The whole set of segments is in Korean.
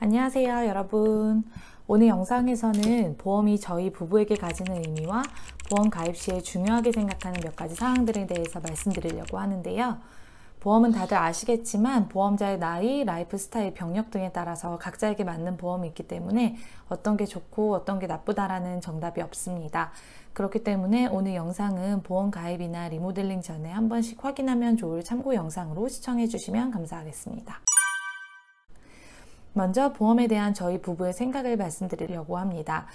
안녕하세요 여러분. 오늘 영상에서는 보험이 저희 부부에게 가지는 의미와 보험 가입 시에 중요하게 생각하는 몇 가지 사항들에 대해서 말씀드리려고 하는데요. 보험은 다들 아시겠지만 보험자의 나이, 라이프 스타일, 병력 등에 따라서 각자에게 맞는 보험이 있기 때문에 어떤 게 좋고 어떤 게 나쁘다라는 정답이 없습니다. 그렇기 때문에 오늘 영상은 보험 가입이나 리모델링 전에 한 번씩 확인하면 좋을 참고 영상으로 시청해 주시면 감사하겠습니다. 먼저 보험에 대한 저희 부부의 생각을 말씀드리려고 합니다.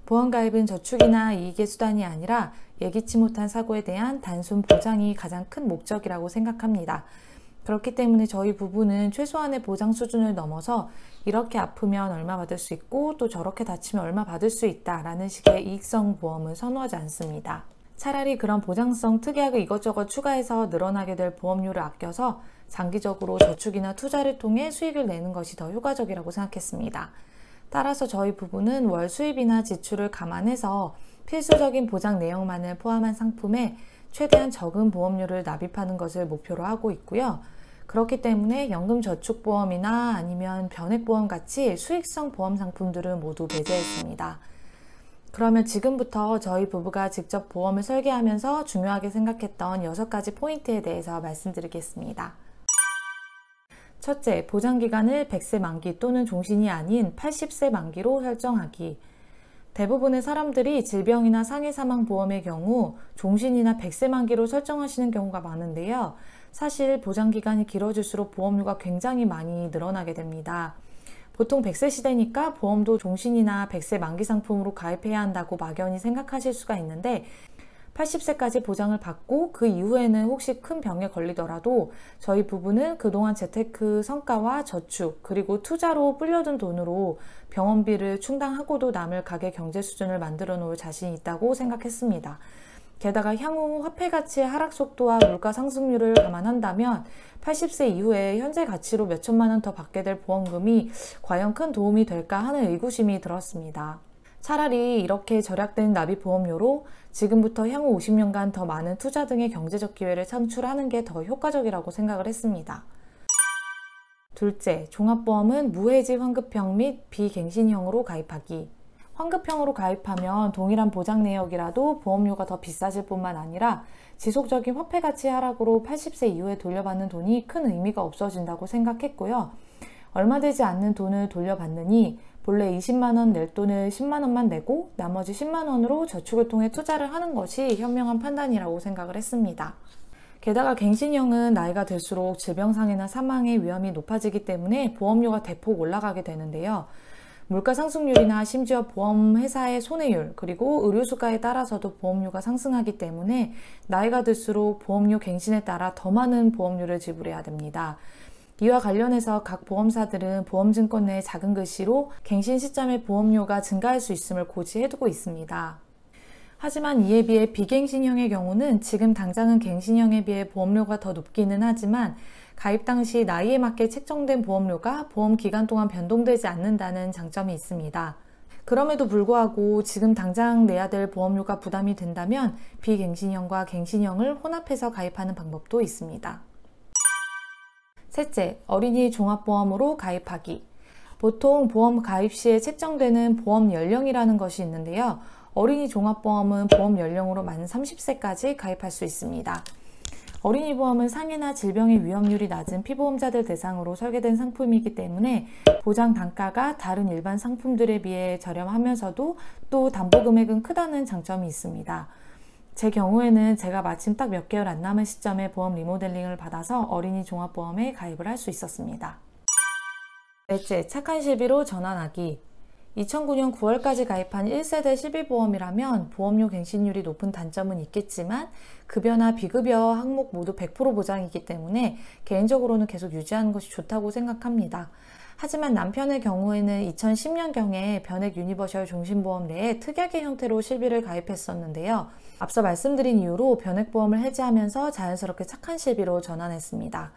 보험 가입은 저축이나 이익의 수단이 아니라 예기치 못한 사고에 대한 단순 보장이 가장 큰 목적이라고 생각합니다. 그렇기 때문에 저희 부부는 최소한의 보장 수준을 넘어서 이렇게 아프면 얼마 받을 수 있고 또 저렇게 다치면 얼마 받을 수 있다라는 식의 이익성 보험은 선호하지 않습니다. 차라리 그런 보장성 특약을 이것저것 추가해서 늘어나게 될 보험료를 아껴서 장기적으로 저축이나 투자를 통해 수익을 내는 것이 더 효과적이라고 생각했습니다. 따라서 저희 부부는 월 수입이나 지출을 감안해서 필수적인 보장 내용만을 포함한 상품에 최대한 적은 보험료를 납입하는 것을 목표로 하고 있고요. 그렇기 때문에 연금저축보험이나 아니면 변액보험 같이 수익성 보험 상품들은 모두 배제했습니다. 그러면 지금부터 저희 부부가 직접 보험을 설계하면서 중요하게 생각했던 6가지 포인트에 대해서 말씀드리겠습니다. 첫째, 보장기간을 100세 만기 또는 종신이 아닌 80세 만기로 설정하기. 대부분의 사람들이 질병이나 상해사망보험의 경우 종신이나 100세 만기로 설정하시는 경우가 많은데요. 사실 보장기간이 길어질수록 보험료가 굉장히 많이 늘어나게 됩니다. 보통 100세 시대니까 보험도 종신이나 100세 만기 상품으로 가입해야 한다고 막연히 생각하실 수가 있는데 80세까지 보장을 받고 그 이후에는 혹시 큰 병에 걸리더라도 저희 부부는 그동안 재테크 성과와 저축 그리고 투자로 불려둔 돈으로 병원비를 충당하고도 남을 가계 경제 수준을 만들어 놓을 자신이 있다고 생각했습니다. 게다가 향후 화폐 가치의 하락 속도와 물가 상승률을 감안한다면 80세 이후에 현재 가치로 몇 천만 원 더 받게 될 보험금이 과연 큰 도움이 될까 하는 의구심이 들었습니다. 차라리 이렇게 절약된 납입보험료로 지금부터 향후 50년간 더 많은 투자 등의 경제적 기회를 창출하는 게 더 효과적이라고 생각을 했습니다. 둘째, 종합보험은 무해지 환급형 및 비갱신형으로 가입하기. 환급형으로 가입하면 동일한 보장 내역이라도 보험료가 더 비싸질 뿐만 아니라 지속적인 화폐 가치 하락으로 80세 이후에 돌려받는 돈이 큰 의미가 없어진다고 생각했고요. 얼마 되지 않는 돈을 돌려받느니 본래 20만원 낼 돈을 10만원만 내고 나머지 10만원으로 저축을 통해 투자를 하는 것이 현명한 판단이라고 생각을 했습니다. 게다가 갱신형은 나이가 들수록 질병상해나 사망의 위험이 높아지기 때문에 보험료가 대폭 올라가게 되는데요. 물가 상승률이나 심지어 보험회사의 손해율 그리고 의료수가에 따라서도 보험료가 상승하기 때문에 나이가 들수록 보험료 갱신에 따라 더 많은 보험료를 지불해야 됩니다. 이와 관련해서 각 보험사들은 보험증권 내에 작은 글씨로 갱신 시점에 보험료가 증가할 수 있음을 고지해두고 있습니다. 하지만 이에 비해 비갱신형의 경우는 지금 당장은 갱신형에 비해 보험료가 더 높기는 하지만 가입 당시 나이에 맞게 책정된 보험료가 보험 기간 동안 변동되지 않는다는 장점이 있습니다. 그럼에도 불구하고 지금 당장 내야 될 보험료가 부담이 된다면 비갱신형과 갱신형을 혼합해서 가입하는 방법도 있습니다. 셋째, 어린이 종합보험으로 가입하기. 보통 보험 가입 시에 책정되는 보험 연령이라는 것이 있는데요. 어린이 종합보험은 보험 연령으로 만 30세까지 가입할 수 있습니다. 어린이 보험은 상해나 질병의 위험률이 낮은 피보험자들 대상으로 설계된 상품이기 때문에 보장 단가가 다른 일반 상품들에 비해 저렴하면서도 또 담보 금액은 크다는 장점이 있습니다. 제 경우에는 제가 마침 딱 몇 개월 안 남은 시점에 보험 리모델링을 받아서 어린이 종합보험에 가입을 할 수 있었습니다. 넷째, 착한 실비로 전환하기. 2009년 9월까지 가입한 1세대 실비보험이라면 보험료 갱신율이 높은 단점은 있겠지만 급여나 비급여 항목 모두 100% 보장이기 때문에 개인적으로는 계속 유지하는 것이 좋다고 생각합니다. 하지만 남편의 경우에는 2010년경에 변액 유니버셜 종신보험 내에 특약의 형태로 실비를 가입했었는데요. 앞서 말씀드린 이유로 변액보험을 해지하면서 자연스럽게 착한 실비로 전환했습니다.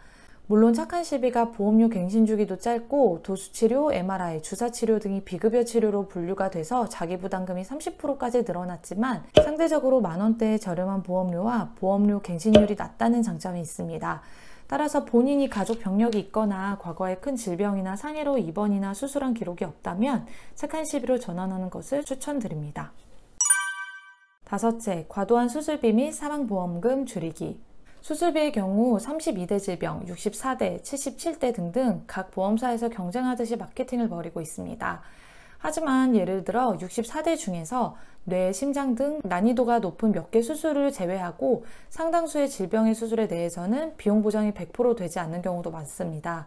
물론 착한 실비가 보험료 갱신 주기도 짧고 도수치료, MRI, 주사치료 등이 비급여 치료로 분류가 돼서 자기부담금이 30%까지 늘어났지만 상대적으로 만원대의 저렴한 보험료와 보험료 갱신율이 낮다는 장점이 있습니다. 따라서 본인이 가족 병력이 있거나 과거에 큰 질병이나 상해로 입원이나 수술한 기록이 없다면 착한 시비로 전환하는 것을 추천드립니다. 다섯째, 과도한 수술비 및 사망보험금 줄이기. 수술비의 경우 32대 질병, 64대, 77대 등등 각 보험사에서 경쟁하듯이 마케팅을 벌이고 있습니다. 하지만 예를 들어 64대 중에서 뇌, 심장 등 난이도가 높은 몇 개 수술을 제외하고 상당수의 질병의 수술에 대해서는 비용 보장이 100% 되지 않는 경우도 많습니다.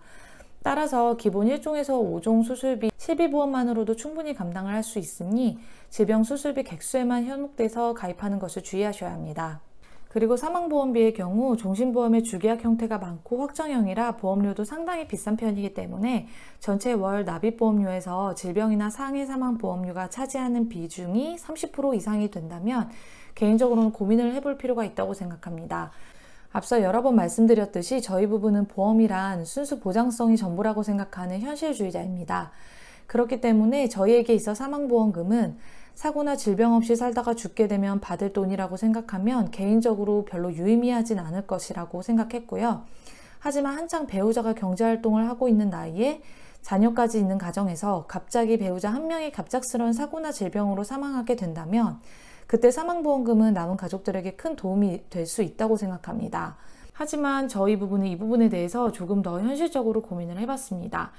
따라서 기본 1종에서 5종 수술비 실비보험만으로도 충분히 감당을 할 수 있으니 질병 수술비 객수에만 현혹돼서 가입하는 것을 주의하셔야 합니다. 그리고 사망보험비의 경우 종신보험의 주계약 형태가 많고 확정형이라 보험료도 상당히 비싼 편이기 때문에 전체 월 납입보험료에서 질병이나 상해 사망보험료가 차지하는 비중이 30% 이상이 된다면 개인적으로는 고민을 해볼 필요가 있다고 생각합니다. 앞서 여러 번 말씀드렸듯이 저희 부부는 보험이란 순수 보장성이 전부라고 생각하는 현실주의자입니다. 그렇기 때문에 저희에게 있어 사망보험금은 사고나 질병 없이 살다가 죽게 되면 받을 돈이라고 생각하면 개인적으로 별로 유의미하진 않을 것이라고 생각했고요. 하지만 한창 배우자가 경제활동을 하고 있는 나이에 자녀까지 있는 가정에서 갑자기 배우자 한 명이 갑작스러운 사고나 질병으로 사망하게 된다면 그때 사망보험금은 남은 가족들에게 큰 도움이 될 수 있다고 생각합니다. 하지만 저희 부부는 이 부분에 대해서 조금 더 현실적으로 고민을 해봤습니다.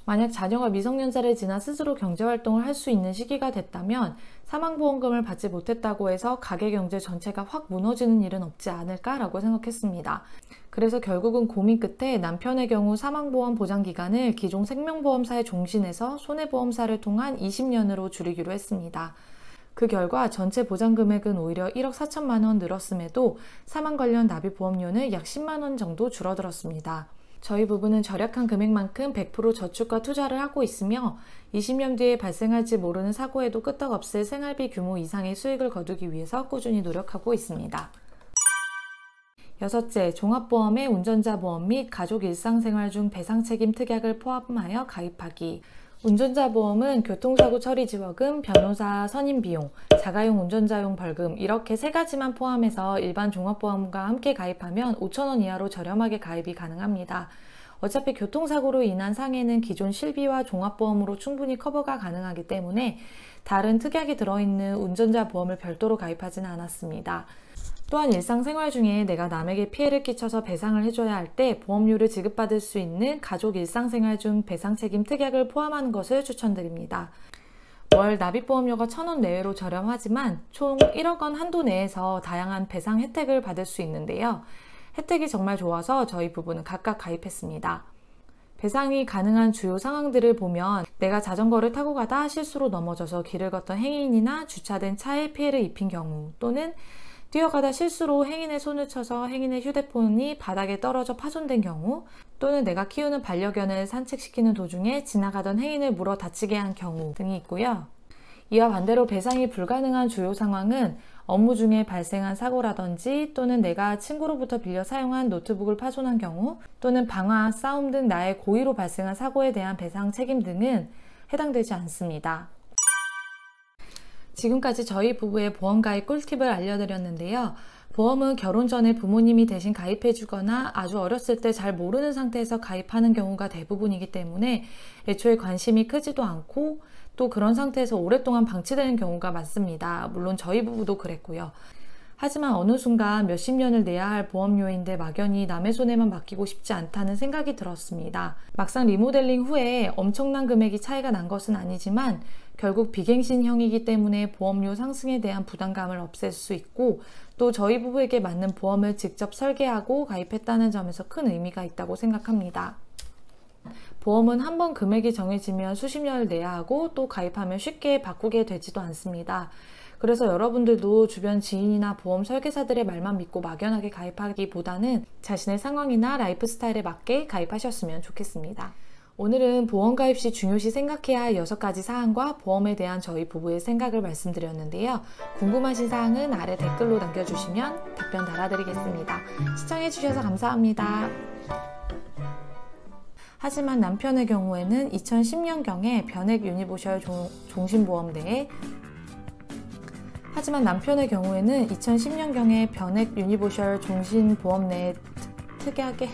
만약 자녀가 미성년자를 지나 스스로 경제활동을 할 수 있는 시기가 됐다면 사망보험금을 받지 못했다고 해서 가계경제 전체가 확 무너지는 일은 없지 않을까라고 생각했습니다. 그래서 결국은 고민 끝에 남편의 경우 사망보험 보장기간을 기존 생명보험사의 종신에서 손해보험사를 통한 20년으로 줄이기로 했습니다. 그 결과 전체 보장금액은 오히려 1억 4천만 원 늘었음에도 사망 관련 납입보험료는 약 10만 원 정도 줄어들었습니다. 저희 부부는 절약한 금액만큼 100% 저축과 투자를 하고 있으며 20년 뒤에 발생할지 모르는 사고에도 끄떡없을 생활비 규모 이상의 수익을 거두기 위해서 꾸준히 노력하고 있습니다. 여섯째, 종합보험의 운전자 보험 및 가족 일상생활 중 배상책임 특약을 포함하여 가입하기. 운전자 보험은 교통사고 처리 지원금, 변호사 선임비용, 자가용 운전자용 벌금 이렇게 세 가지만 포함해서 일반 종합보험과 함께 가입하면 5,000원 이하로 저렴하게 가입이 가능합니다. 어차피 교통사고로 인한 상해는 기존 실비와 종합보험으로 충분히 커버가 가능하기 때문에 다른 특약이 들어있는 운전자 보험을 별도로 가입하지는 않았습니다. 또한 일상생활 중에 내가 남에게 피해를 끼쳐서 배상을 해줘야 할 때 보험료를 지급받을 수 있는 가족 일상생활 중 배상책임 특약을 포함하는 것을 추천드립니다. 월 납입보험료가 1,000원 내외로 저렴하지만 총 1억 원 한도 내에서 다양한 배상 혜택을 받을 수 있는데요. 혜택이 정말 좋아서 저희 부부는 각각 가입했습니다. 배상이 가능한 주요 상황들을 보면 내가 자전거를 타고 가다 실수로 넘어져서 길을 걷던 행인이나 주차된 차에 피해를 입힌 경우, 또는 뛰어가다 실수로 행인의 손을 쳐서 행인의 휴대폰이 바닥에 떨어져 파손된 경우, 또는 내가 키우는 반려견을 산책시키는 도중에 지나가던 행인을 물어 다치게 한 경우 등이 있고요. 이와 반대로 배상이 불가능한 주요 상황은 업무 중에 발생한 사고라든지, 또는 내가 친구로부터 빌려 사용한 노트북을 파손한 경우, 또는 방화, 싸움 등 나의 고의로 발생한 사고에 대한 배상 책임 등은 해당되지 않습니다. 지금까지 저희 부부의 보험 가입 꿀팁을 알려드렸는데요. 보험은 결혼 전에 부모님이 대신 가입해주거나 아주 어렸을 때 잘 모르는 상태에서 가입하는 경우가 대부분이기 때문에 애초에 관심이 크지도 않고 또 그런 상태에서 오랫동안 방치되는 경우가 많습니다. 물론 저희 부부도 그랬고요. 하지만 어느 순간 몇십 년을 내야 할 보험료인데 막연히 남의 손에만 맡기고 싶지 않다는 생각이 들었습니다. 막상 리모델링 후에 엄청난 금액이 차이가 난 것은 아니지만 결국 비갱신형이기 때문에 보험료 상승에 대한 부담감을 없앨 수 있고, 또 저희 부부에게 맞는 보험을 직접 설계하고 가입했다는 점에서 큰 의미가 있다고 생각합니다. 보험은 한번 금액이 정해지면 수십 년을 내야 하고 또 가입하면 쉽게 바꾸게 되지도 않습니다. 그래서 여러분들도 주변 지인이나 보험 설계사들의 말만 믿고 막연하게 가입하기보다는 자신의 상황이나 라이프 스타일에 맞게 가입하셨으면 좋겠습니다. 오늘은 보험 가입 시 중요시 생각해야 할 6가지 사항과 보험에 대한 저희 부부의 생각을 말씀드렸는데요. 궁금하신 사항은 아래 댓글로 남겨주시면 답변 달아드리겠습니다. 시청해주셔서 감사합니다. 하지만 남편의 경우에는 2010년경에 변액 유니버셜 종신보험 내에 특약에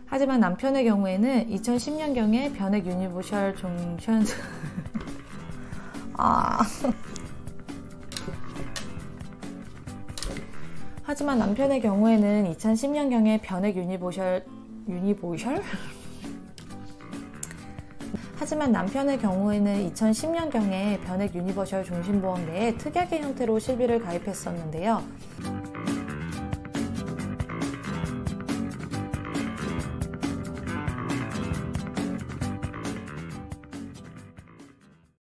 하지만 남편의 경우에는 2010년경에 변액 유니버셜 종션 하지만 남편의 경우에는 2010년경에 변액 하지만 남편의 경우에는 2010년경에 변액 유니버셜 종신보험 내에 특약의 형태로 실비를 가입했었는데요.